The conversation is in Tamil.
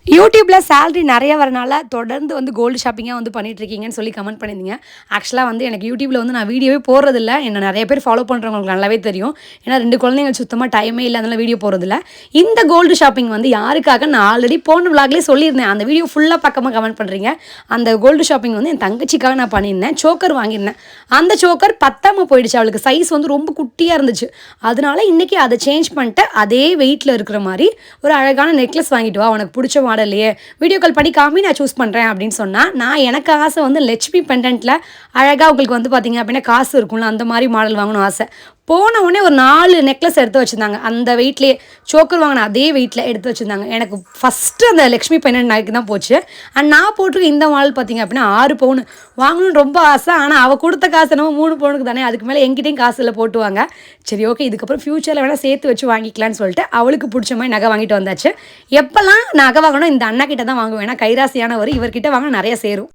யூடியூப்ல சேலரி நிறைய வரனால தொடர்ந்து வந்து கோல்டு ஷாப்பிங்காக வந்து பண்ணிட்டுருக்கீங்கன்னு சொல்லி கமெண்ட் பண்ணியிருந்தீங்க. ஆக்சுவலாக வந்து எனக்கு யூடியூப்ல வந்து நான் வீடியோவே போடுறதில்ல. என்ன நிறைய பேர் ஃபாலோ பண்ணுறவங்களுக்கு நல்லாவே தெரியும். ஏன்னா 2 குழந்தைங்க சுத்தமாக டைமே இல்லை, அதனால வீடியோ போடுறதில்ல. இந்த கோல்டு ஷாப்பிங் வந்து யாருக்காக நான் ஆல்ரெடி போன விளாக்லேயே சொல்லியிருந்தேன். அந்த வீடியோ ஃபுல்லாக பார்க்காம கமெண்ட் பண்ணுறீங்க. அந்த கோல்டு ஷாப்பிங் வந்து என் தங்கச்சிக்காக நான் பண்ணியிருந்தேன். சோக்கர் வாங்கியிருந்தேன். அந்த சோக்கர் பத்தாம போயிடுச்சு. அவளுக்கு சைஸ் வந்து ரொம்ப குட்டியாக இருந்துச்சு. அதனால இன்னைக்கு அதை சேஞ்ச் பண்ணிட்டு அதே வெயிட்டில் இருக்கிற மாதிரி ஒரு அழகான நெக்லஸ் வாங்கிட்டு வா, உனக்கு பிடிச்ச மாடல்லையே வீடியோ கால் பண்ணி காமி நான் சூஸ் பண்ணுறேன் அப்படின்னு சொன்னால், நான் எனக்கு ஆசை வந்து லட்சுமி பெண்டன்ட்டில் அழகாக உங்களுக்கு வந்து பார்த்தீங்க அப்படின்னா காசு இருக்கும்ல, அந்த மாதிரி மாடல் வாங்கணும் ஆசை. போன உடனே ஒரு 4 நெக்லஸ் எடுத்து வச்சுருந்தாங்க. அந்த வெயிட்லேயே சோக்கர் வாங்கின அதே வெயிட்டில் எடுத்து வச்சுருந்தாங்க. எனக்கு ஃபஸ்ட்டு அந்த லக்ஷ்மி பெண்டன்ட் நாய்க்கு தான் போச்சு. அண்ட் நான் போட்டிருக்க இந்த மாடல் பார்த்தீங்க அப்படின்னா 6 பவுன் வாங்கணும்னு ரொம்ப ஆசை. ஆனால் அவள் கொடுத்த காசு என்னமோ 3 பவுனுக்கு தானே, அதுக்கு மேலே எங்கிட்டையும் காசு இல்லை போட்டுவாங்க. சரி ஓகே, இதுக்கப்புறம் ஃப்யூச்சரில் வேணால் சேர்த்து வச்சு வாங்கிக்கலான்னு சொல்லிட்டு அவளுக்கு பிடிச்ச மாதிரி நகை வாங்கிட்டு வந்தாச்சு. எப்போல்லாம் நகை வாங்கணும் இந்த அண்ணா கிட்ட தான் வாங்குவேன். ஏன்னா கைராசியானவர், இவர்கிட்ட வாங்கினா நிறைய சேரும்.